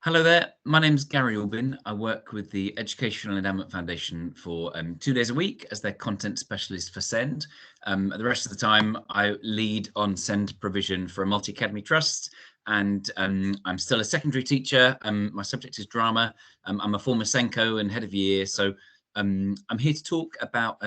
Hello there, my name's Gary Aubin. I work with the Educational Endowment Foundation for 2 days a week as their content specialist for SEND. The rest of the time, I lead on SEND provision for a multi-academy trust, and I'm still a secondary teacher. My subject is drama. I'm a former SENCO and head of year, so I'm here to talk about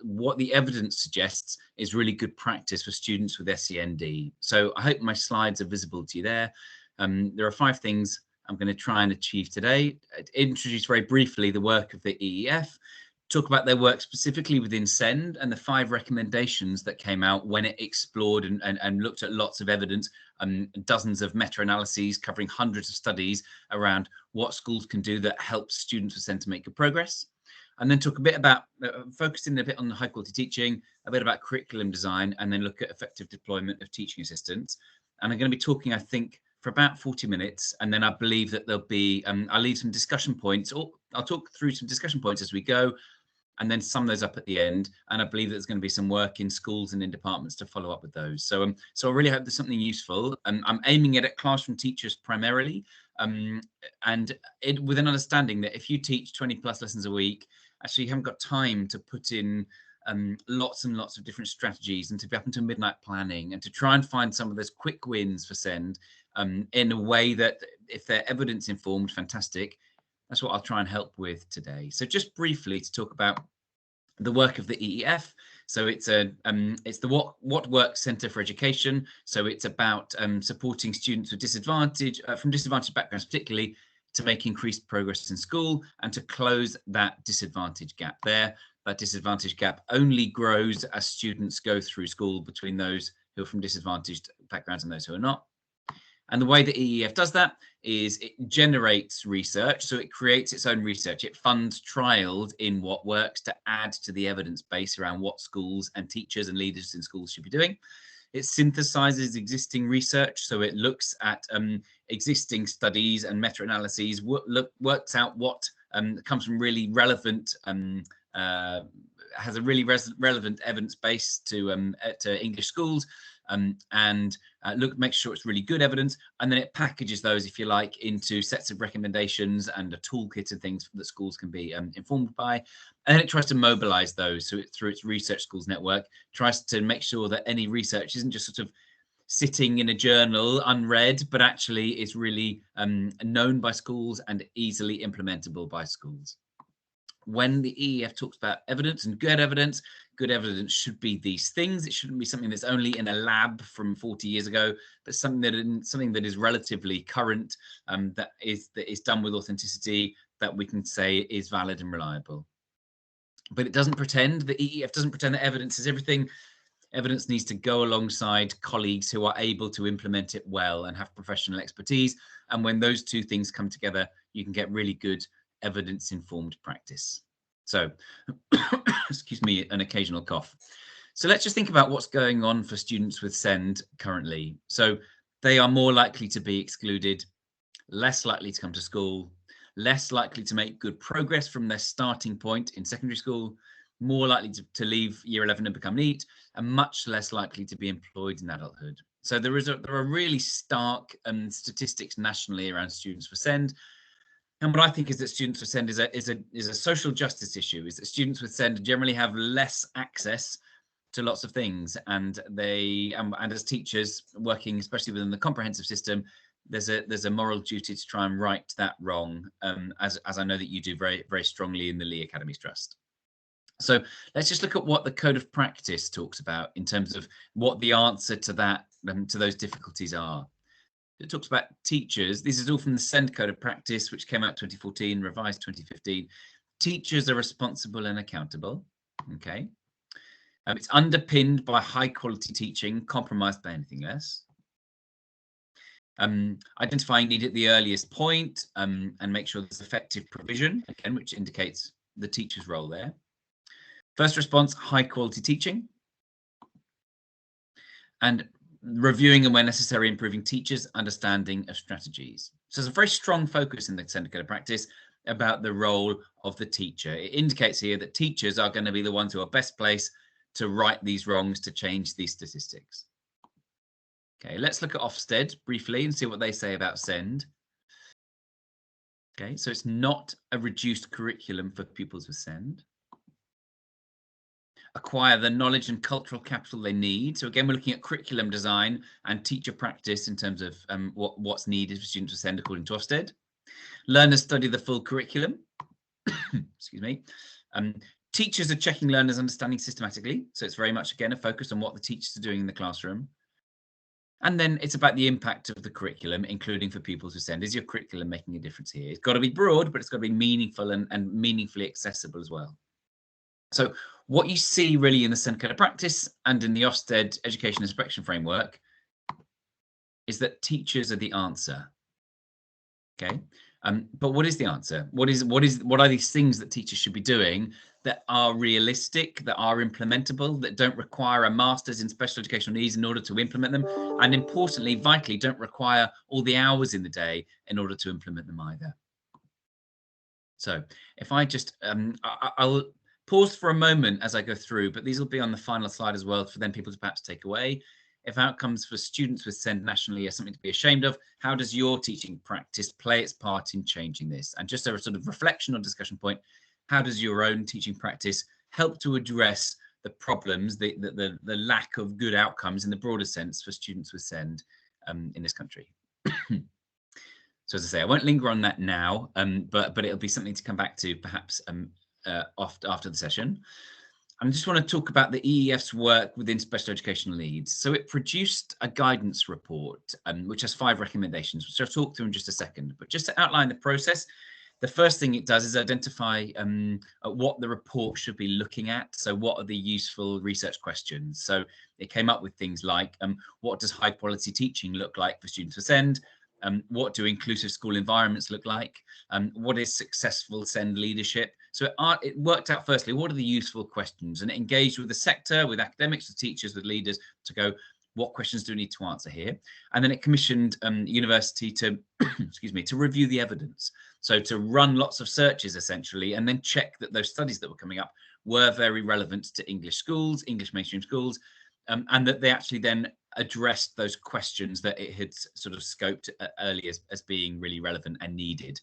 what the evidence suggests is really good practice for students with SEND. So I hope my slides are visible to you there. There are 5 things I'm going to try and achieve today. Introduce very briefly the work of the EEF, talk about their work specifically within SEND and the 5 recommendations that came out when it explored and looked at lots of evidence, dozens of meta-analyses covering hundreds of studies around what schools can do that helps students with SEND to make good progress. And then talk a bit about focusing a bit on high quality teaching, a bit about curriculum design, and then look at effective deployment of teaching assistants. And I'm going to be talking, I think, for about 40 minutes, and then I believe that there'll be, I'll leave some discussion points, or I'll talk through some discussion points as we go, and then sum those up at the end. And I believe there's going to be some work in schools and in departments to follow up with those. So I really hope there's something useful. I'm aiming it at classroom teachers primarily, and with an understanding that if you teach 20 plus lessons a week, actually you haven't got time to put in lots and lots of different strategies and to be up until midnight planning and to try and find some of those quick wins for SEND in a way that, if they're evidence informed, fantastic. That's what I'll try and help with today. So just briefly to talk about the work of the EEF. So it's the What Works Centre for Education. So it's about supporting students with disadvantage from disadvantaged backgrounds, particularly to make increased progress in school and to close that disadvantage gap there. That disadvantage gap only grows as students go through school between those who are from disadvantaged backgrounds and those who are not. And the way the EEF does that is it generates research. So it creates its own research. It funds trials in what works to add to the evidence base around what schools and teachers and leaders in schools should be doing. It synthesizes existing research. So it looks at existing studies and meta-analyses, works out what comes from really relevant, has a really relevant evidence base to English schools, and make sure it's really good evidence, and then it packages those, if you like, into sets of recommendations and a toolkit and things that schools can be informed by. And then it tries to mobilize those, so through its research schools network, tries to make sure that any research isn't just sort of sitting in a journal unread, but actually is really known by schools and easily implementable by schools. When the EEF talks about evidence and good evidence should be these things. It shouldn't be something that's only in a lab from 40 years ago, but something that is relatively current, that is done with authenticity, that we can say is valid and reliable. But it doesn't pretend, the EEF doesn't pretend that evidence is everything. Evidence needs to go alongside colleagues who are able to implement it well and have professional expertise. And when those two things come together, you can get really good evidence-informed practice. So, excuse me, an occasional cough. So let's just think about what's going on for students with SEND currently. So they are more likely to be excluded, less likely to come to school, less likely to make good progress from their starting point in secondary school, more likely to leave year 11 and become NEET, and much less likely to be employed in adulthood. So there are really stark statistics nationally around students with SEND. And what I think is that students with SEND is a social justice issue, is that students with SEND generally have less access to lots of things, and they and as teachers working especially within the comprehensive system, there's a moral duty to try and right that wrong, as I know that you do very, very strongly in the Lee Academies Trust. So let's just look at what the Code of Practice talks about in terms of what the answer to that to those difficulties are. It talks about teachers. This is all from the SEND Code of Practice, which came out 2014, revised 2015. Teachers are responsible and accountable. Okay. It's underpinned by high quality teaching, compromised by anything less. Identifying need at the earliest point, and make sure there's effective provision, again, which indicates the teacher's role there. First response, high quality teaching. And reviewing and where necessary, improving teachers' understanding of strategies. So there's a very strong focus in the SEND Code of Practice about the role of the teacher. It indicates here that teachers are going to be the ones who are best placed to right these wrongs, to change these statistics. Okay, let's look at Ofsted briefly and see what they say about SEND. Okay, so it's not a reduced curriculum for pupils with SEND. Acquire the knowledge and cultural capital they need. So again, we're looking at curriculum design and teacher practice in terms of what's needed for students with SEND according to Ofsted. Learners study the full curriculum. Excuse me. Teachers are checking learners' understanding systematically. So it's very much, again, a focus on what the teachers are doing in the classroom. And then it's about the impact of the curriculum, including for pupils with SEND. Is your curriculum making a difference here? It's got to be broad, but it's got to be meaningful and meaningfully accessible as well. So what you see really in the SEND Code of Practice and in the Ofsted Education Inspection Framework is that teachers are the answer. Okay, but what is the answer? What are these things that teachers should be doing that are realistic, that are implementable, that don't require a master's in special educational needs in order to implement them, and importantly, vitally, don't require all the hours in the day in order to implement them either. So if I just, I'll pause for a moment as I go through, but these will be on the final slide as well for then people to perhaps take away. If outcomes for students with SEND nationally are something to be ashamed of, how does your teaching practice play its part in changing this? And just a sort of reflection or discussion point, how does your own teaching practice help to address the problems, the lack of good outcomes in the broader sense for students with SEND in this country? So as I say, I won't linger on that now, but it'll be something to come back to perhaps after the session. I just want to talk about the EEF's work within special educational needs. So it produced a guidance report, which has 5 recommendations, which I'll talk through in just a second. But just to outline the process, the first thing it does is identify what the report should be looking at. So what are the useful research questions? So it came up with things like, what does high quality teaching look like for students with SEND? What do inclusive school environments look like? What is successful SEND leadership? So it worked out, firstly, what are the useful questions? And it engaged with the sector, with academics, with teachers, with leaders to go, what questions do we need to answer here? And then it commissioned university to, excuse me, to review the evidence. So to run lots of searches, essentially, and then check that those studies that were coming up were very relevant to English schools, English mainstream schools, and that they actually then addressed those questions that it had sort of scoped earlier as being really relevant and needed.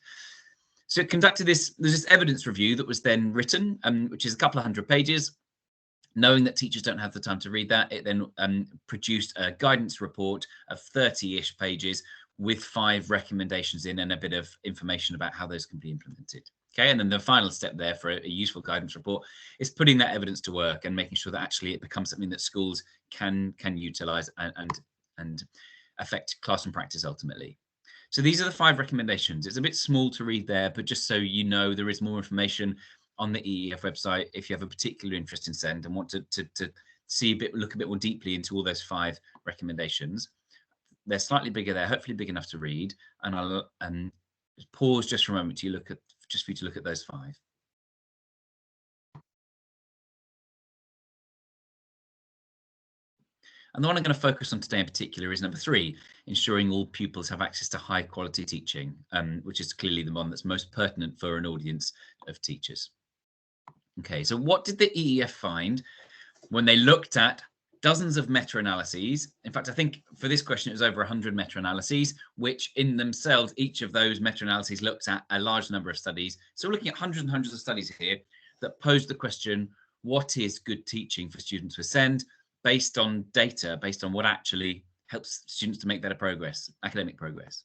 So it conducted there's this evidence review that was then written, which is a couple of 100 pages. Knowing that teachers don't have the time to read that, it then produced a guidance report of 30-ish pages with 5 recommendations in and a bit of information about how those can be implemented. Okay, and then the final step there for a useful guidance report is putting that evidence to work and making sure that actually it becomes something that schools can utilize and affect classroom practice ultimately. So these are the 5 recommendations. It's a bit small to read there, but just so you know, there is more information on the EEF website if you have a particular interest in SEND and want to see look a bit more deeply into all those 5 recommendations. They're slightly bigger there, hopefully big enough to read, and I'll pause just for a moment to look at those 5. And the one I'm going to focus on today in particular is number 3, ensuring all pupils have access to high quality teaching, which is clearly the one that's most pertinent for an audience of teachers. Okay, so what did the EEF find when they looked at dozens of meta-analyses? In fact, I think for this question, it was over 100 meta-analyses, which in themselves, each of those meta-analyses looked at a large number of studies. So we're looking at hundreds and hundreds of studies here that posed the question, what is good teaching for students with SEND, based on data, based on what actually helps students to make better progress, academic progress.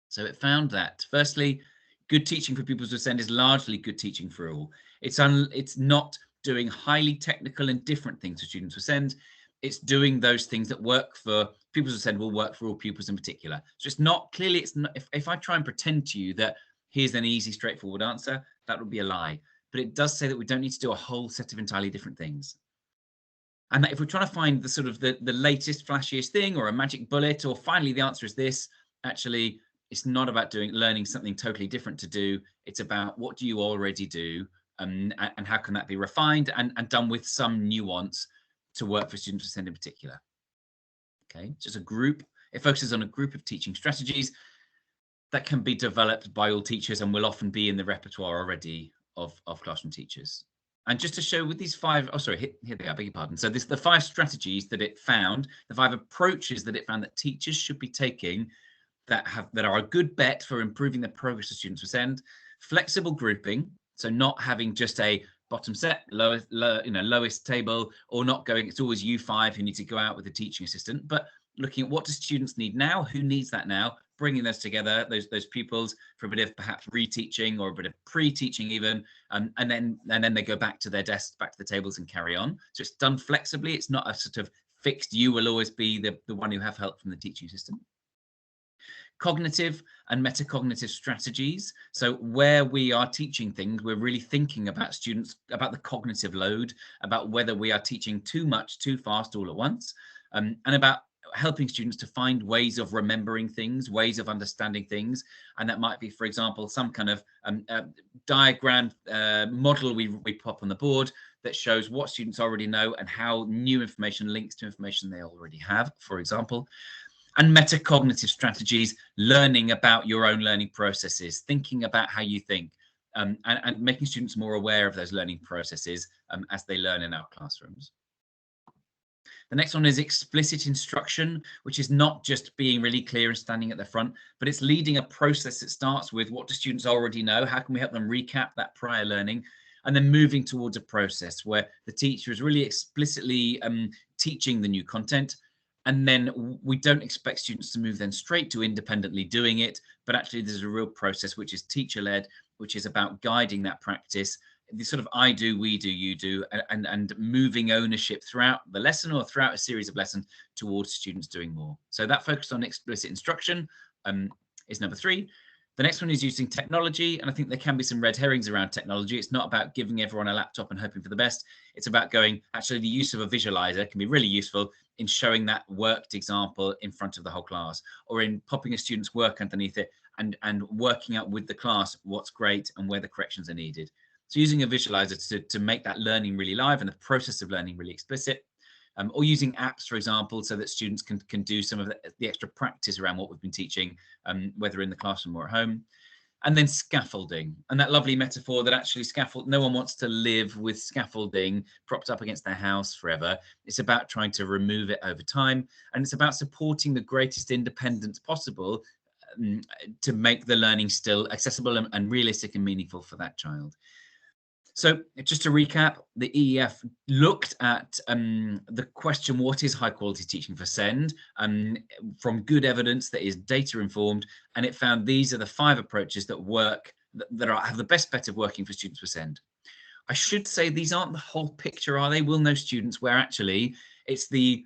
So it found that, firstly, good teaching for pupils with SEND is largely good teaching for all. It's not doing highly technical and different things for students with SEND. It's doing those things that work for pupils with SEND will work for all pupils in particular. So it's not, clearly it's not, if I try and pretend to you that here's an easy, straightforward answer, that would be a lie. But it does say that we don't need to do a whole set of entirely different things. And that if we're trying to find the sort of the latest, flashiest thing or a magic bullet, or finally the answer is this, actually, it's not about learning something totally different to do. It's about what do you already do, and how can that be refined and done with some nuance to work for students with SEND in particular. Okay, so it's a group. It focuses on a group of teaching strategies that can be developed by all teachers and will often be in the repertoire already of classroom teachers. And just to show with these 5, oh, sorry, here they are, beg your pardon. So the 5 strategies that it found, the 5 approaches that it found that teachers should be taking that are a good bet for improving the progress of students with SEND. Flexible grouping, so not having just a bottom set, lowest table, or not going, it's always U5 who need to go out with a teaching assistant, but looking at what do students need now, who needs that now, bringing those together, those pupils, for a bit of perhaps reteaching or a bit of pre-teaching even, and then they go back to their desks, back to the tables and carry on. So it's done flexibly. It's not a sort of fixed, you will always be the one who have help from the teaching assistant. Cognitive and metacognitive strategies. So where we are teaching things, we're really thinking about students, about the cognitive load, about whether we are teaching too much, too fast, all at once, and about helping students to find ways of remembering things, ways of understanding things. And that might be, for example, some kind of diagram model we pop on the board that shows what students already know and how new information links to information they already have, for example. And metacognitive strategies, learning about your own learning processes, thinking about how you think, and making students more aware of those learning processes as they learn in our classrooms. The next one is explicit instruction, which is not just being really clear and standing at the front, but it's leading a process that starts with what do students already know? How can we help them recap that prior learning? And then moving towards a process where the teacher is really explicitly teaching the new content. And then we don't expect students to move then straight to independently doing it, but actually there's a real process which is teacher-led, which is about guiding that practice, the sort of I do, we do, you do, and moving ownership throughout the lesson or throughout a series of lessons towards students doing more. So that focus on explicit instruction is number 3. The next one is using technology, and I think there can be some red herrings around technology. It's not about giving everyone a laptop and hoping for the best. It's about going, actually, the use of a visualizer can be really useful in showing that worked example in front of the whole class, or in popping a student's work underneath it and working out with the class what's great and where the corrections are needed. So using a visualizer to make that learning really live and the process of learning really explicit. Or using apps, for example, so that students can do some of the extra practice around what we've been teaching, whether in the classroom or at home. And then scaffolding, and that lovely metaphor that actually no one wants to live with scaffolding propped up against their house forever. It's about trying to remove it over time, and it's about supporting the greatest independence possible to make the learning still accessible and realistic and meaningful for that child. So just to recap, the EEF looked at the question, what is high quality teaching for SEND, from good evidence that is data informed, and it found these are the 5 approaches that work, that have the best bet of working for students with SEND. I should say these aren't the whole picture, are they? We'll know students where actually it's the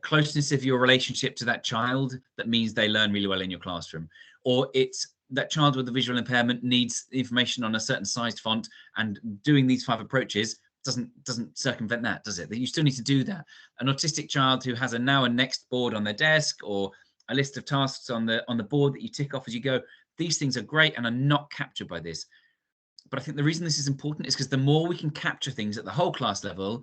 closeness of your relationship to that child that means they learn really well in your classroom, or it's that child with a visual impairment needs information on a certain sized font, and doing these 5 approaches doesn't circumvent that, does it? That you still need to do that. An autistic child who has a now and next board on their desk, or a list of tasks on the board that you tick off as you go, these things are great and are not captured by this. But I think the reason this is important is because the more we can capture things at the whole class level,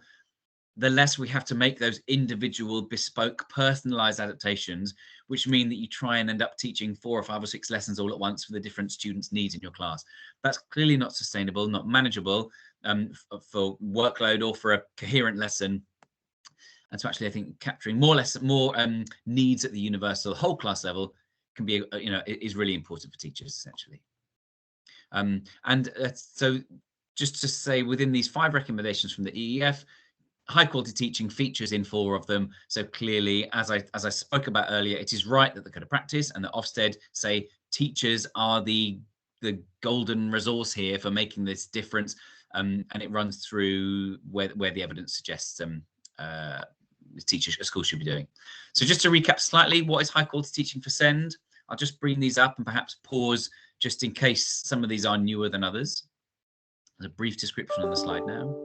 the less we have to make those individual, bespoke, personalized adaptations, which mean that you try and end up teaching 4 or 5 or 6 lessons all at once for the different students' needs in your class. That's clearly not sustainable, not manageable for workload or for a coherent lesson. And so actually, I think capturing more needs at the universal whole class level can be, is really important for teachers, essentially. So just to say, within these 5 recommendations from the EEF, high quality teaching features in 4 of them. So clearly, as I spoke about earlier, it is right that the code of practice and the Ofsted say teachers are the golden resource here for making this difference, and it runs through where the evidence suggests schools should be doing. So just to recap slightly, what is high quality teaching for SEND? I'll just bring these up and perhaps pause just in case some of these are newer than others. There's a brief description on the slide now.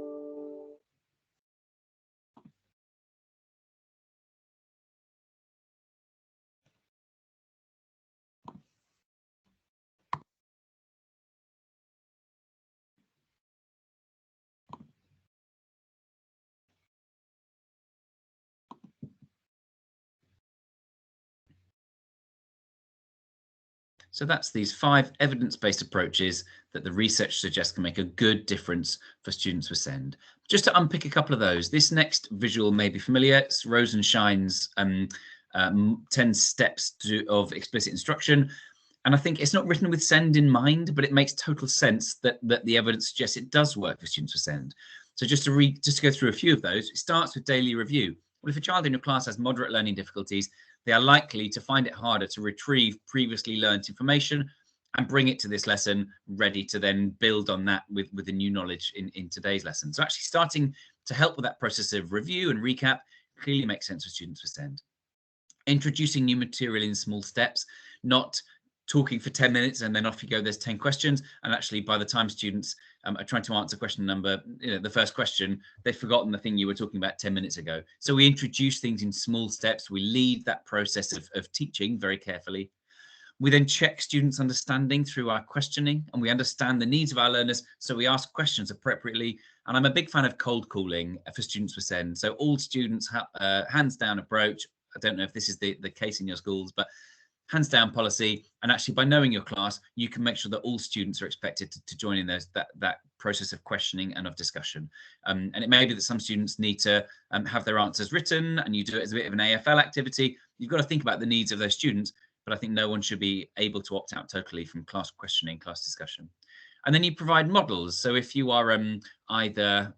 So that's these 5 evidence-based approaches that the research suggests can make a good difference for students with SEND. Just to unpick a couple of those, this next visual may be familiar. It's Rose and Shine's 10 steps of explicit instruction. And I think it's not written with SEND in mind, but it makes total sense that the evidence suggests it does work for students with SEND. So just to go through a few of those, it starts with daily review. Well, if a child in your class has moderate learning difficulties, they are likely to find it harder to retrieve previously learned information and bring it to this lesson ready to then build on that with the new knowledge in today's lesson. So actually starting to help with that process of review and recap clearly makes sense for students with SEND. Introducing new material in small steps, not talking for 10 minutes and then off you go, there's 10 questions. And actually by the time students are trying to answer question number, the first question, they've forgotten the thing you were talking about 10 minutes ago. So we introduce things in small steps. We lead that process of teaching very carefully. We then check students' understanding through our questioning, and we understand the needs of our learners, so we ask questions appropriately. And I'm a big fan of cold calling for students with SEND. So all students have a hands down approach. I don't know if this is the case in your schools, but hands down policy. And actually by knowing your class, you can make sure that all students are expected to join in that process of questioning and of discussion. And it may be that some students need to have their answers written, and you do it as a bit of an AFL activity. You've got to think about the needs of those students, but I think no one should be able to opt out totally from class questioning, class discussion. And then you provide models. So if you are either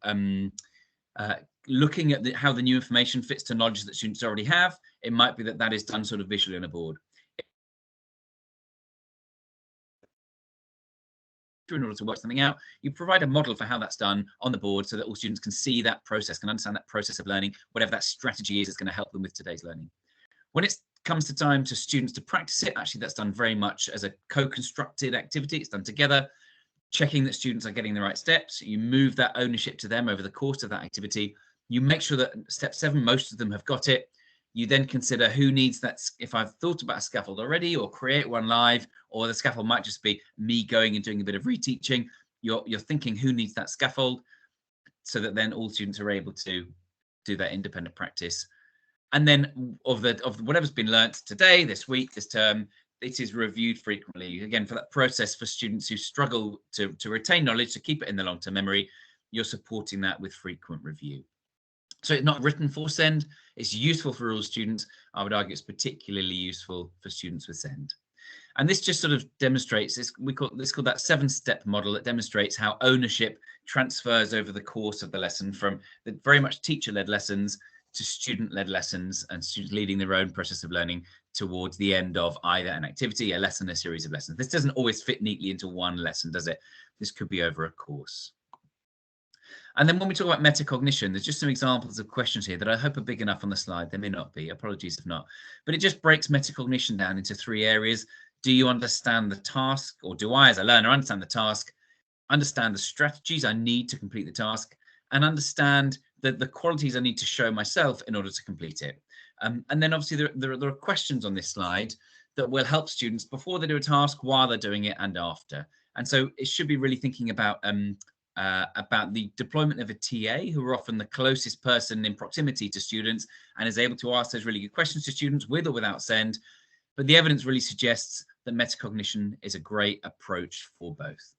looking at how the new information fits to knowledge that students already have, it might be that is done sort of visually on a board. In order to work something out, you provide a model for how that's done on the board so that all students can see that process, can understand that process of learning, whatever that strategy is that's going to help them with today's learning. When it comes to time to students to practice it, actually that's done very much as a co-constructed activity. It's done together, checking that students are getting the right steps. You move that ownership to them over the course of that activity. You make sure that step 7, most of them have got it. You then consider who needs that. If I've thought about a scaffold already, or create one live, or the scaffold might just be me going and doing a bit of reteaching, you're thinking who needs that scaffold, so that then all students are able to do that independent practice. And then of whatever's been learnt today, this week, this term, it is reviewed frequently. Again, for that process for students who struggle to retain knowledge, to keep it in the long-term memory, you're supporting that with frequent review. So it's not written for SEND. It's useful for all students. I would argue it's particularly useful for students with SEND. And this just sort of demonstrates this. We call this called that 7-step model. It demonstrates how ownership transfers over the course of the lesson from the very much teacher-led lessons to student-led lessons, and students leading their own process of learning towards the end of either an activity, a lesson, a series of lessons. This doesn't always fit neatly into one lesson, does it? This could be over a course. And then when we talk about metacognition, there's just some examples of questions here that I hope are big enough on the slide. They may not be, apologies if not, but it just breaks metacognition down into 3 areas. Do you understand the task, or do I as a learner understand the task, understand the strategies I need to complete the task, and understand the qualities I need to show myself in order to complete it. And then obviously there are questions on this slide that will help students before they do a task, while they're doing it, and after. And so it should be really thinking about the deployment of a TA, who are often the closest person in proximity to students and is able to ask those really good questions to students with or without SEND. But the evidence really suggests that metacognition is a great approach for both.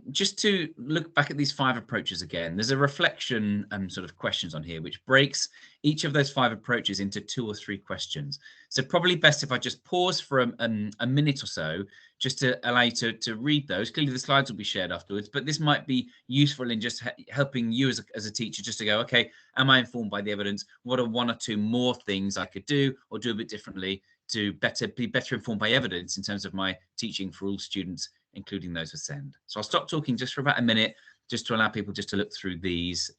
Just to look back at these 5 approaches again, there's a reflection sort of questions on here, which breaks each of those 5 approaches into 2 or 3 questions. So probably best if I just pause for a minute or so, just to allow you to read those. Clearly the slides will be shared afterwards, but this might be useful in just helping you as a teacher just to go, okay, am I informed by the evidence? What are 1 or 2 more things I could do or do a bit differently to be better informed by evidence in terms of my teaching for all students, including those with SEND. So I'll stop talking just for about a minute, just to allow people just to look through these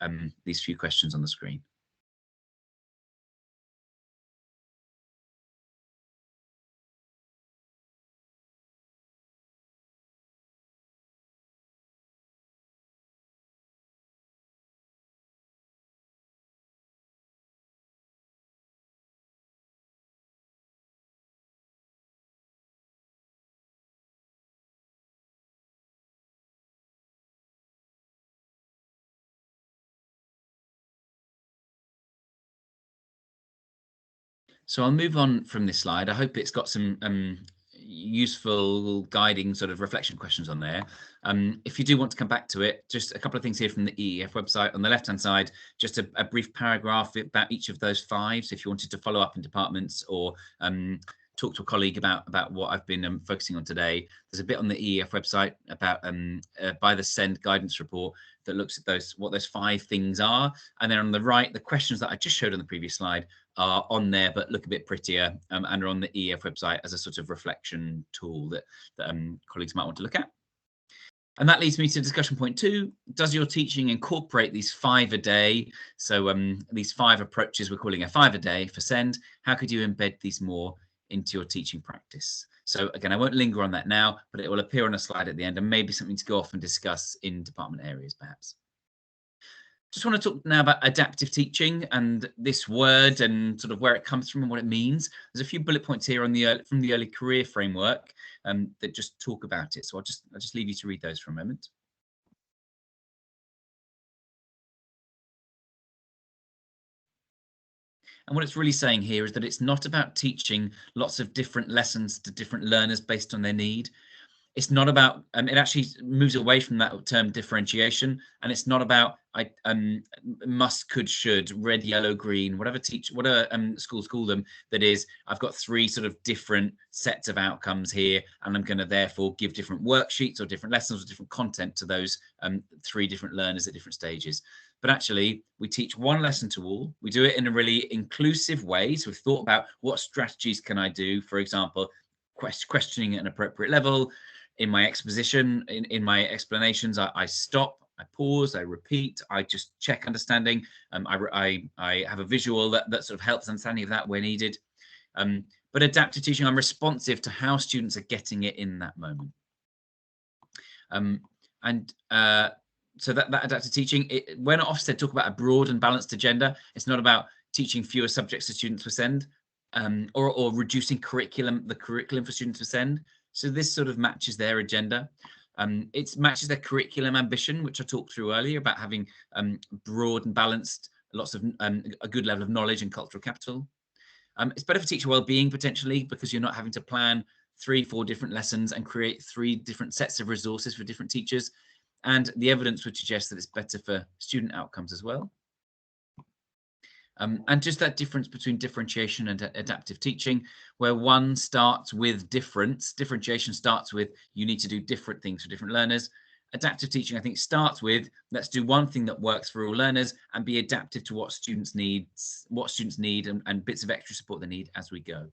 few questions on the screen. So I'll move on from this slide. I hope it's got some useful guiding sort of reflection questions on there. If you do want to come back to it, just a couple of things here from the EEF website. On the left-hand side, just a brief paragraph about each of those 5. So if you wanted to follow up in departments or talk to a colleague about what I've been focusing on today, there's a bit on the EEF website about by the SEND guidance report that looks at what those 5 things are. And then on the right, the questions that I just showed on the previous slide are on there, but look a bit prettier, and are on the EEF website as a sort of reflection tool that colleagues might want to look at. And that leads me to discussion point 2. Does your teaching incorporate these 5 a day? So these 5 approaches we're calling a 5 a day for SEND. How could you embed these more into your teaching practice? So again, I won't linger on that now, but it will appear on a slide at the end and maybe something to go off and discuss in department areas perhaps. Just want to talk now about adaptive teaching and this word and sort of where it comes from and what it means. There's a few bullet points here on from the early career framework that just talk about it. So I'll just leave you to read those for a moment. And what it's really saying here is that it's not about teaching lots of different lessons to different learners based on their need. It's not about, it actually moves away from that term differentiation, and it's not about must, could, should, red, yellow, green, whatever schools call them. That is, I've got 3 sort of different sets of outcomes here, and I'm going to therefore give different worksheets or different lessons or different content to those 3 different learners at different stages. But actually, we teach one lesson to all. We do it in a really inclusive way. So we've thought about what strategies can I do, for example, questioning at an appropriate level. In my exposition, in my explanations, I stop, I pause, I repeat, I just check understanding. I have a visual that sort of helps understanding of that where needed. But adaptive teaching, I'm responsive to how students are getting it in that moment. So that adaptive teaching, when Ofsted talk about a broad and balanced agenda, it's not about teaching fewer subjects to students for SEND or reducing the curriculum for students for SEND. So this sort of matches their agenda. It matches their curriculum ambition, which I talked through earlier about having broad and balanced, lots of a good level of knowledge and cultural capital. It's better for teacher well-being potentially because you're not having to plan 3-4 different lessons and create 3 different sets of resources for different teachers. And the evidence would suggest that it's better for student outcomes as well. And just that difference between differentiation and adaptive teaching, where one starts with differentiation starts with you need to do different things for different learners. Adaptive teaching, I think, starts with let's do one thing that works for all learners and be adaptive to what students need and bits of extra support they need as we go.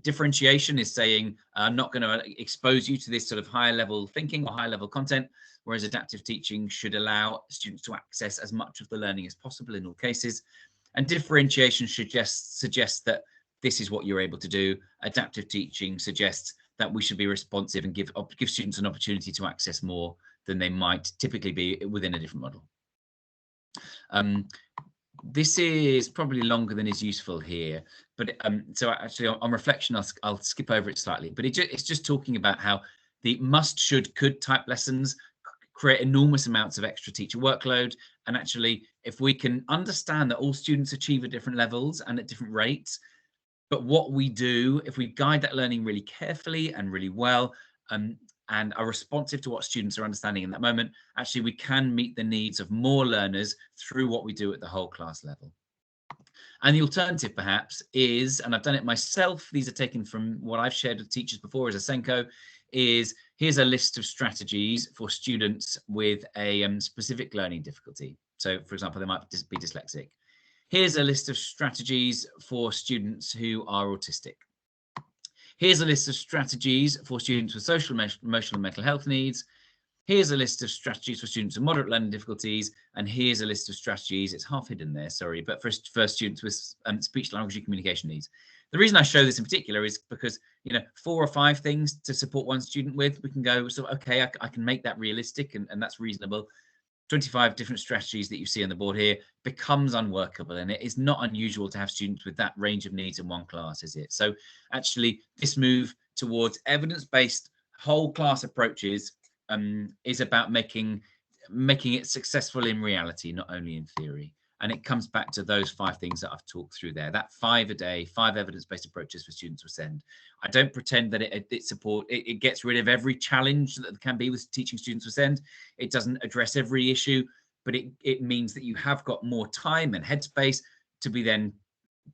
Differentiation is saying I'm not going to expose you to this sort of higher level thinking or higher level content, whereas adaptive teaching should allow students to access as much of the learning as possible in all cases. And differentiation suggests that this is what you're able to do. Adaptive teaching suggests that we should be responsive and give students an opportunity to access more than they might typically be within a different model. This is probably longer than is useful here, but so actually on reflection, I'll skip over it slightly. But it's just talking about how the must, should, could type lessons create enormous amounts of extra teacher workload. And actually, if we can understand that all students achieve at different levels and at different rates, but what we do, if we guide that learning really carefully and really well, and are responsive to what students are understanding in that moment, actually we can meet the needs of more learners through what we do at the whole class level. And the alternative perhaps is, and I've done it myself, these are taken from what I've shared with teachers before as a SENco, is here's a list of strategies for students with a specific learning difficulty. So for example, they might be dyslexic. Here's a list of strategies for students who are autistic. Here's a list of strategies for students with social, emotional and mental health needs. Here's a list of strategies for students with moderate learning difficulties. And here's a list of strategies, it's half hidden there, sorry, but for students with speech, language and communication needs. The reason I show this in particular is because, 4 or 5 things to support one student with, we can go, so, okay, I can make that realistic and that's reasonable. 25 different strategies that you see on the board here becomes unworkable, and it is not unusual to have students with that range of needs in one class, is it? So actually this move towards evidence-based whole class approaches is about making it successful in reality, not only in theory. And it comes back to those 5 things that I've talked through there. That 5 a day, 5 evidence-based approaches for students with SEND. I don't pretend that it gets rid of every challenge that there can be with teaching students with SEND. It doesn't address every issue, but it means that you have got more time and headspace to be then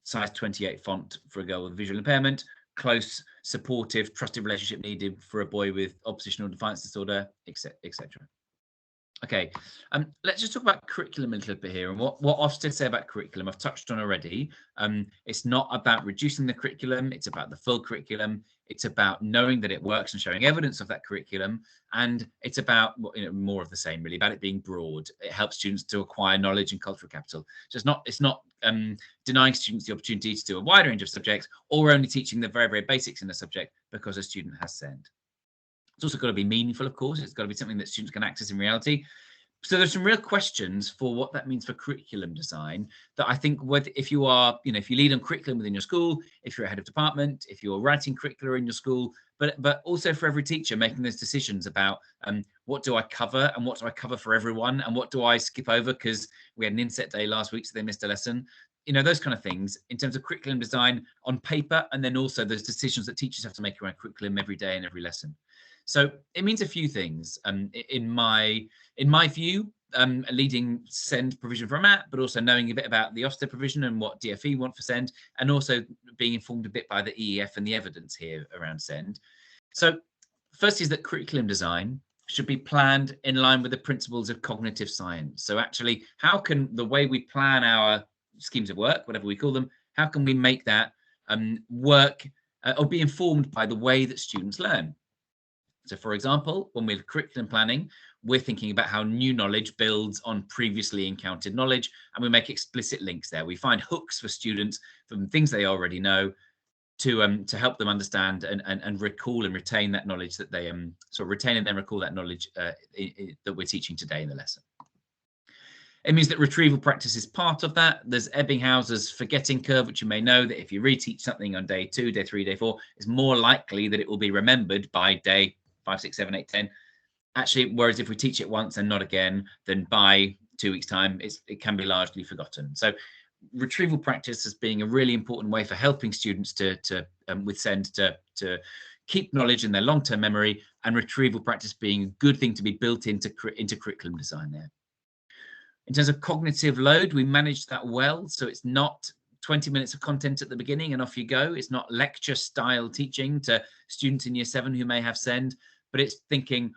size 28 font for a girl with visual impairment, close, supportive, trusted relationship needed for a boy with oppositional defiance disorder, etc. Okay, let's just talk about curriculum a little bit here, and what Ofsted say about curriculum I've touched on already. It's not about reducing the curriculum, it's about the full curriculum. It's about knowing that it works and showing evidence of that curriculum, and it's about more of the same, really, about it being broad. It helps students to acquire knowledge and cultural capital. So it's not denying students the opportunity to do a wide range of subjects, or only teaching the very, very basics in a subject because a student has SEND. It's also got to be meaningful, of course. It's got to be something that students can access in reality. So there's some real questions for what that means for curriculum design that I think if you are, if you lead on curriculum within your school, if you're a head of department, if you're writing curricula in your school, but also for every teacher making those decisions about what do I cover and what do I cover for everyone and what do I skip over because we had an inset day last week so they missed a lesson. Those kind of things in terms of curriculum design on paper, and then also those decisions that teachers have to make around curriculum every day and every lesson. So it means a few things. In my view, leading SEND provision for a MAT, but also knowing a bit about the Ofsted provision and what DfE want for SEND, and also being informed a bit by the EEF and the evidence here around SEND. So first is that curriculum design should be planned in line with the principles of cognitive science. So actually, how can the way we plan our schemes of work, whatever we call them, how can we make that work or be informed by the way that students learn? So, for example, when we're curriculum planning, we're thinking about how new knowledge builds on previously encountered knowledge, and we make explicit links there. We find hooks for students from things they already know to help them understand and recall and retain that knowledge that they retain and then recall that knowledge that we're teaching today in the lesson. It means that retrieval practice is part of that. There's Ebbinghauser's forgetting curve, which you may know that if you reteach something on day 2, day 3, day 4, it's more likely that it will be remembered by day 5, 6, 7, 8, 10. Actually, whereas if we teach it once and not again, then by 2 weeks' time, it can be largely forgotten. So retrieval practice as being a really important way for helping students with SEND to keep knowledge in their long-term memory, and retrieval practice being a good thing to be built into curriculum design there. In terms of cognitive load, we manage that well. So it's not 20 minutes of content at the beginning and off you go. It's not lecture style teaching to students in year 7 who may have SEND, but it's thinking,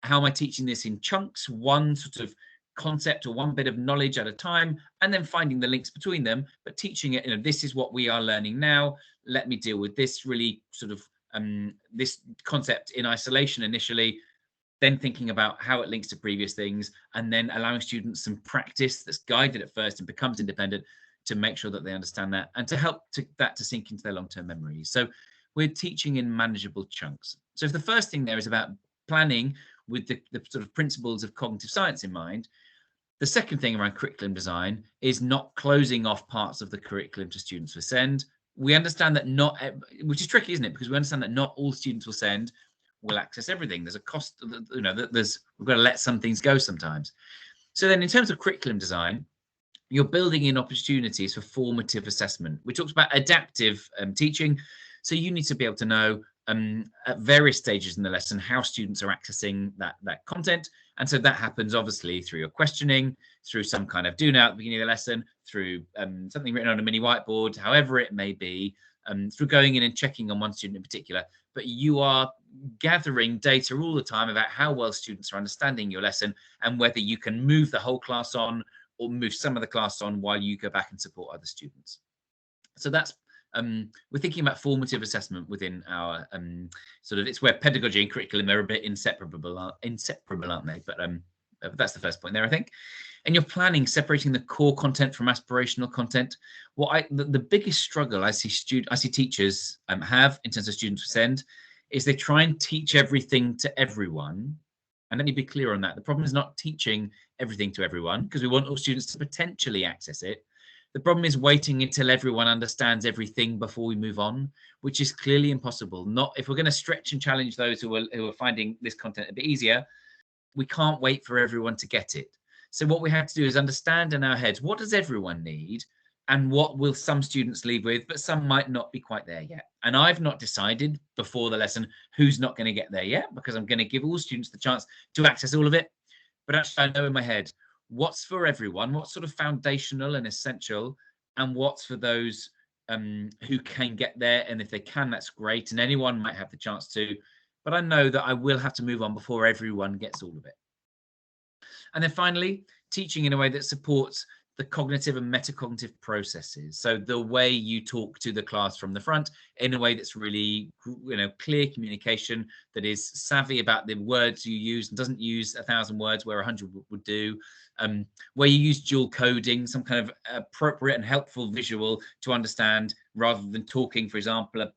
how am I teaching this in chunks, one sort of concept or one bit of knowledge at a time, and then finding the links between them, but teaching it, this is what we are learning now. Let me deal with this really sort of this concept in isolation initially, then thinking about how it links to previous things, and then allowing students some practice that's guided at first and becomes independent to make sure that they understand that and to help that to sink into their long-term memories. So we're teaching in manageable chunks. So if the first thing there is about planning with the sort of principles of cognitive science in mind, the second thing around curriculum design is not closing off parts of the curriculum to students with SEND. We understand that which is tricky, isn't it? Because we understand that not all students with SEND will access everything. There's a cost, we've got to let some things go sometimes. So then in terms of curriculum design, you're building in opportunities for formative assessment. We talked about adaptive teaching. So you need to be able to know at various stages in the lesson how students are accessing that content. And so that happens obviously through your questioning, through some kind of do now at the beginning of the lesson, through something written on a mini whiteboard, however it may be, through going in and checking on one student in particular. But you are gathering data all the time about how well students are understanding your lesson and whether you can move the whole class on or move some of the class on while you go back and support other students. So that's we're thinking about formative assessment within our it's where pedagogy and curriculum are a bit inseparable, aren't they? But that's the first point there, I think. And you're planning separating the core content from aspirational content. The biggest struggle I see teachers have in terms of students with SEND is they try and teach everything to everyone. And let me be clear on that. The problem is not teaching everything to everyone, because we want all students to potentially access it. The problem is waiting until everyone understands everything before we move on, which is clearly impossible. Not if we're going to stretch and challenge those who are finding this content a bit easier, we can't wait for everyone to get it. So what we had to do is understand in our heads, what does everyone need? And what will some students leave with, but some might not be quite there yet. And I've not decided before the lesson who's not going to get there yet, because I'm going to give all students the chance to access all of it. But actually, I know in my head what's for everyone, what's sort of foundational and essential, and what's for those who can get there. And if they can, that's great. And anyone might have the chance to. But I know that I will have to move on before everyone gets all of it. And then finally, teaching in a way that supports the cognitive and metacognitive processes. So the way you talk to the class from the front in a way that's really, clear communication, that is savvy about the words you use and doesn't use 1,000 words where 100 would do. Where you use dual coding, some kind of appropriate and helpful visual to understand rather than talking, for example,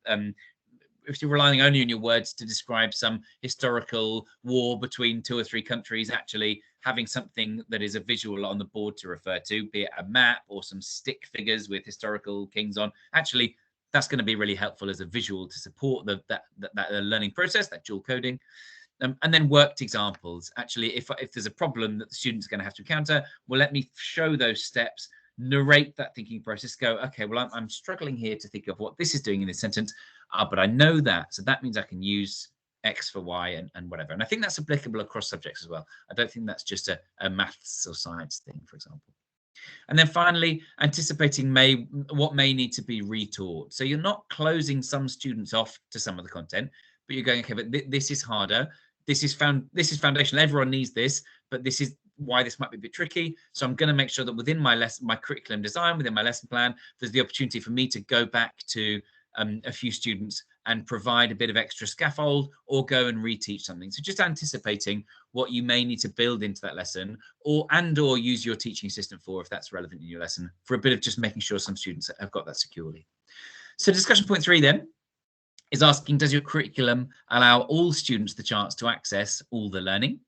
if you're relying only on your words to describe some historical war between 2 or 3 countries, actually having something that is a visual on the board to refer to, be it a map or some stick figures with historical kings on, actually that's going to be really helpful as a visual to support that learning process, that dual coding. And then worked examples. Actually, if there's a problem that the students are going to have to encounter, well, let me show those steps, narrate that thinking process, go, okay, well, I'm struggling here to think of what this is doing in this sentence, but I know that. So that means I can use X for Y and whatever. And I think that's applicable across subjects as well. I don't think that's just a maths or science thing, for example. And then finally, anticipating what may need to be retaught. So you're not closing some students off to some of the content, but you're going, okay, but this is harder. This is foundational. Everyone needs this, but this is why this might be a bit tricky. So I'm going to make sure that within my curriculum design, within my lesson plan, there's the opportunity for me to go back to a few students and provide a bit of extra scaffold or go and reteach something. So just anticipating what you may need to build into that lesson or use your teaching assistant for, if that's relevant in your lesson, for a bit of just making sure some students have got that securely. So discussion point 3 then is asking, does your curriculum allow all students the chance to access all the learning?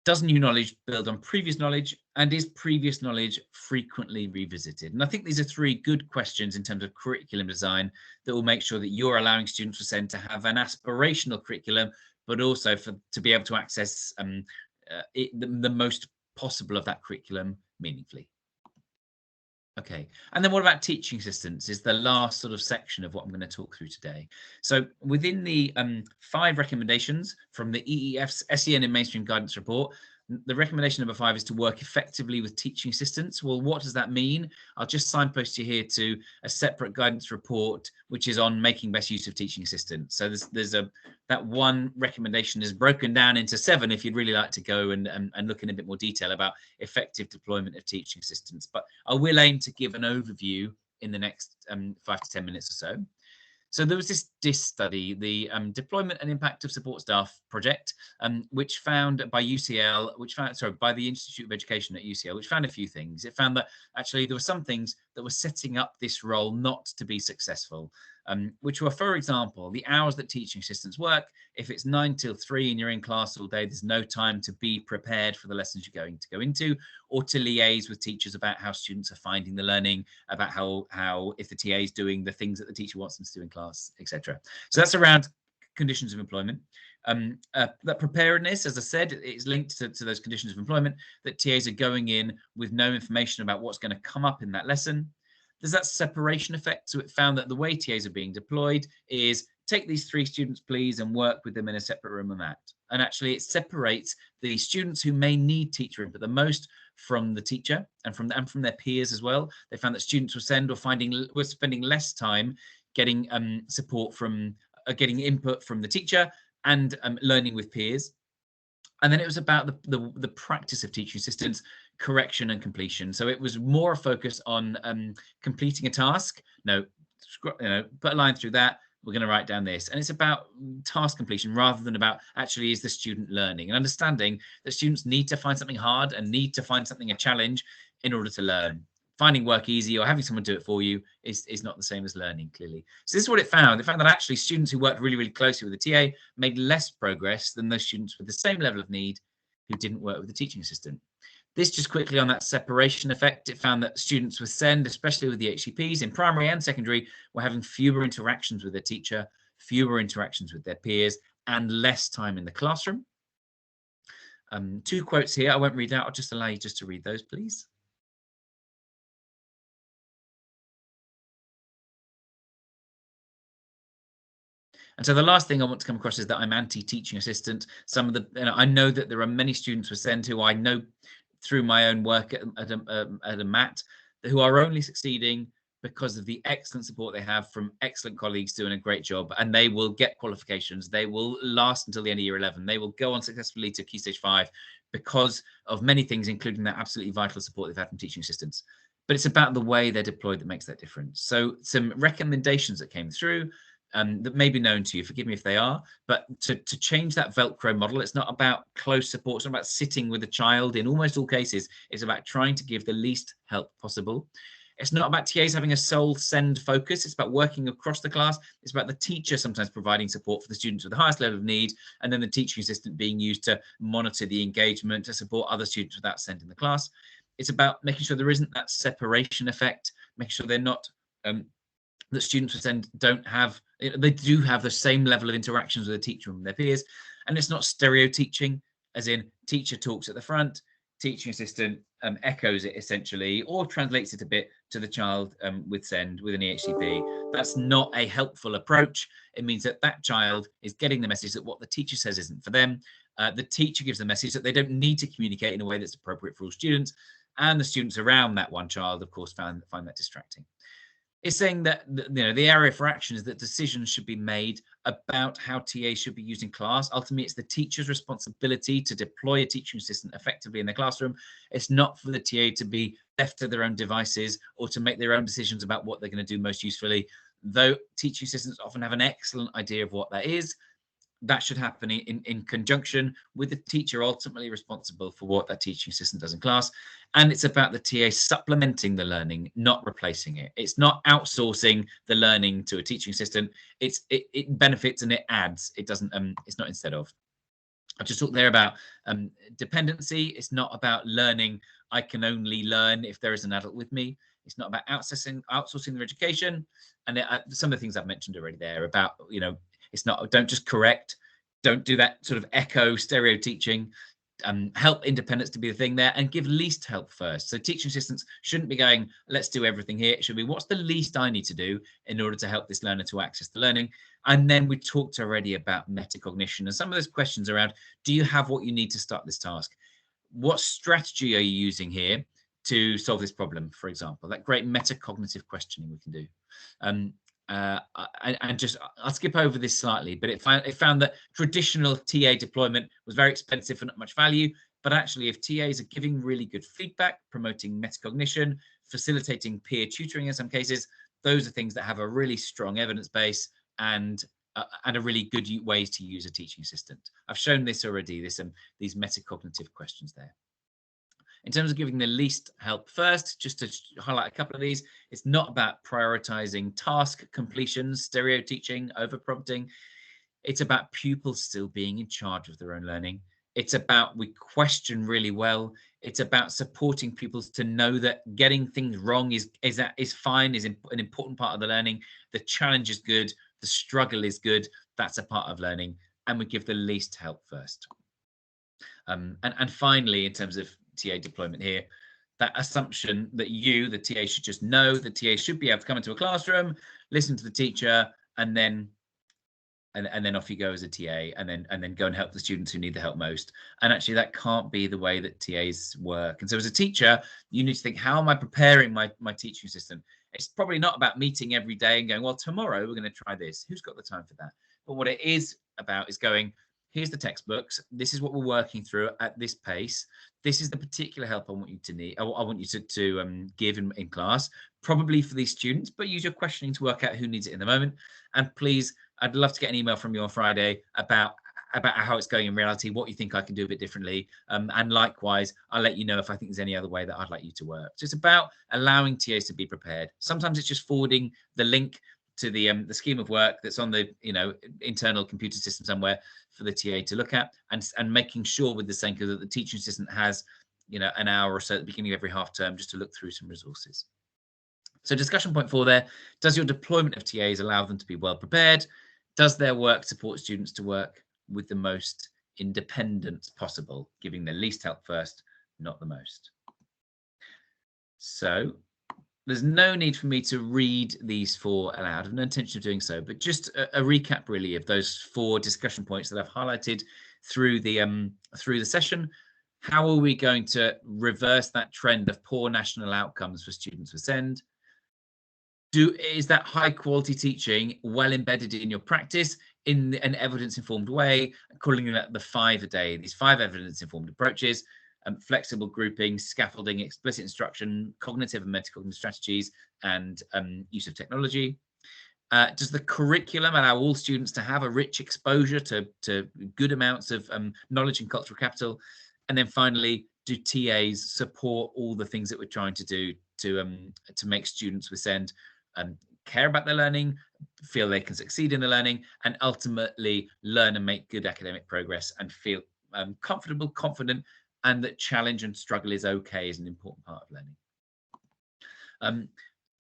Does new knowledge build on previous knowledge, and is previous knowledge frequently revisited? And I think these are 3 good questions in terms of curriculum design that will make sure that you're allowing students for SEND to have an aspirational curriculum, but also to be able to access the most possible of that curriculum meaningfully. Okay, and then what about teaching assistants is the last sort of section of what I'm going to talk through today. So within the 5 recommendations from the EEF's SEN in Mainstream Guidance Report, the recommendation number 5 is to work effectively with teaching assistants. Well, what does that mean? I'll just signpost you here to a separate guidance report, which is on making best use of teaching assistants. So that one recommendation is broken down into 7 if you'd really like to go and look in a bit more detail about effective deployment of teaching assistants. But I will aim to give an overview in the next 5 to 10 minutes or so. So there was this DIS study, the Deployment and Impact of Support Staff project, which found by by the Institute of Education at UCL, which found a few things. It found that actually there were some things that were setting up this role not to be successful, which were, for example, the hours that teaching assistants work. If it's 9 till 3 and you're in class all day, there's no time to be prepared for the lessons you're going to go into, or to liaise with teachers about how students are finding the learning, about how if the TA is doing the things that the teacher wants them to do in class, etc. So that's around conditions of employment. That preparedness, as I said, is linked to those conditions of employment, that TAs are going in with no information about what's going to come up in that lesson. There's that separation effect. So it found that the way TAs are being deployed is take these 3 students, please, and work with them in a separate room on that. And actually it separates the students who may need teacher input the most from the teacher and from their peers as well. They found that students were spending less time getting support from getting input from the teacher and learning with peers. And then it was about the practice of teaching assistants, correction and completion. So it was more a focus on completing a task. Put a line through that. We're going to write down this. And it's about task completion rather than about actually is the student learning, and understanding that students need to find something hard and need to find something a challenge in order to learn. Finding work easy or having someone do it for you is not the same as learning, clearly. So this is what it found. It found that actually students who worked really, really closely with the TA made less progress than those students with the same level of need who didn't work with the teaching assistant. This just quickly on that separation effect, it found that students with SEND, especially with the HCPs in primary and secondary, were having fewer interactions with their teacher, fewer interactions with their peers, and less time in the classroom. Two quotes here. I won't read out. I'll just allow you just to read those, please. And so the last thing I want to come across is that I'm anti-teaching assistant. I know that there are many students with SEND who I know through my own work at a MAT who are only succeeding because of the excellent support they have from excellent colleagues doing a great job, and they will get qualifications. They will last until the end of year 11. They will go on successfully to Key Stage 5 because of many things, including that absolutely vital support they've had from teaching assistants. But it's about the way they're deployed that makes that difference. So some recommendations that came through that may be known to you, forgive me if they are, but to change that Velcro model, it's not about close support, it's not about sitting with a child in almost all cases, it's about trying to give the least help possible. It's not about TAs having a sole SEND focus, it's about working across the class, it's about the teacher sometimes providing support for the students with the highest level of need, and then the teaching assistant being used to monitor the engagement, to support other students without SEND in the class. It's about making sure there isn't that separation effect, making sure they're not that students with SEND they do have the same level of interactions with the teacher and their peers. And it's not stereo teaching, as in teacher talks at the front, teaching assistant echoes it essentially, or translates it a bit to the child with SEND, with an EHCP. That's not a helpful approach. It means that that child is getting the message that what the teacher says isn't for them. The teacher gives the message that they don't need to communicate in a way that's appropriate for all students. And the students around that one child, of course, find that distracting. It's saying that the area for action is that decisions should be made about how TA should be used in class. Ultimately, it's the teacher's responsibility to deploy a teaching assistant effectively in the classroom. It's not for the TA to be left to their own devices or to make their own decisions about what they're going to do most usefully. Though teaching assistants often have an excellent idea of what that is, that should happen in conjunction with the teacher ultimately responsible for what that teaching assistant does in class. And it's about the TA supplementing the learning, not replacing it. It's not outsourcing the learning to a teaching assistant. It benefits and it adds. It doesn't. It's not instead of. I just talked there about dependency. It's not about learning. I can only learn if there is an adult with me. It's not about outsourcing their education. And some of the things I've mentioned already there about, it's not, don't just correct, don't do that sort of echo stereo teaching. Help independence to be the thing there, and give least help first. So teaching assistants shouldn't be going, let's do everything here. It should be, what's the least I need to do in order to help this learner to access the learning? And then we talked already about metacognition and some of those questions around, do you have what you need to start this task? What strategy are you using here to solve this problem, for example? That great metacognitive questioning we can do. I'll skip over this slightly, but it found that traditional TA deployment was very expensive for not much value. But actually, if TAs are giving really good feedback, promoting metacognition, facilitating peer tutoring in some cases, those are things that have a really strong evidence base and a really good ways to use a teaching assistant. I've shown this already, these metacognitive questions there. In terms of giving the least help first, just to highlight a couple of these, it's not about prioritizing task completions, stereo teaching, over prompting. It's about pupils still being in charge of their own learning. It's about we question really well. It's about supporting pupils to know that getting things wrong is fine, is an important part of the learning. The challenge is good. The struggle is good. That's a part of learning. And we give the least help first. And finally, in terms of TA deployment here, that assumption that the TA, should just know, the TA should be able to come into a classroom, listen to the teacher, and then off you go as a TA, and then go and help the students who need the help most. And actually, that can't be the way that TAs work. And so as a teacher, you need to think, how am I preparing my teaching assistant? It's probably not about meeting every day and going, well, tomorrow we're going to try this. Who's got the time for that? But what it is about is going, here's the textbooks. This is what we're working through at this pace. This is the particular help I want you to need. I want you to give in class, probably for these students, but use your questioning to work out who needs it in the moment. And please, I'd love to get an email from you on Friday about how it's going in reality, what you think I can do a bit differently. And likewise, I'll let you know if I think there's any other way that I'd like you to work. So it's about allowing TAs to be prepared. Sometimes it's just forwarding the link to the scheme of work that's on the internal computer system somewhere for the TA to look at, and making sure with the SENco that the teaching assistant has an hour or so at the beginning of every half term just to look through some resources. So discussion point 4 there, does your deployment of TAs allow them to be well prepared? Does their work support students to work with the most independence possible, giving the least help first, not the most. So there's no need for me to read these 4 aloud. I have no intention of doing so, but just a recap really of those 4 discussion points that I've highlighted through the session. How are we going to reverse that trend of poor national outcomes for students with SEND? Is that high quality teaching well embedded in your practice in an evidence-informed way, calling that the 5 a day, these 5 evidence-informed approaches, flexible grouping, scaffolding, explicit instruction, cognitive and metacognitive strategies, and use of technology? Does the curriculum allow all students to have a rich exposure to good amounts of knowledge and cultural capital? And then finally, do TAs support all the things that we're trying to do to make students with SEND care about their learning, feel they can succeed in the learning, and ultimately learn and make good academic progress and feel comfortable, confident, and that challenge and struggle is okay is an important part of learning.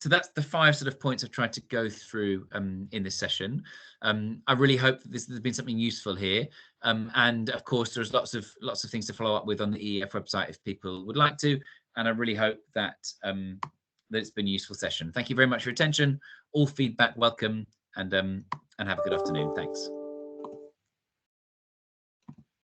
So that's the 5 sort of points I've tried to go through in this session. I really hope that this has been something useful here. And of course, there's lots of things to follow up with on the EEF website if people would like to. And I really hope that that it's been a useful session. Thank you very much for your attention. All feedback welcome, and have a good afternoon. Thanks.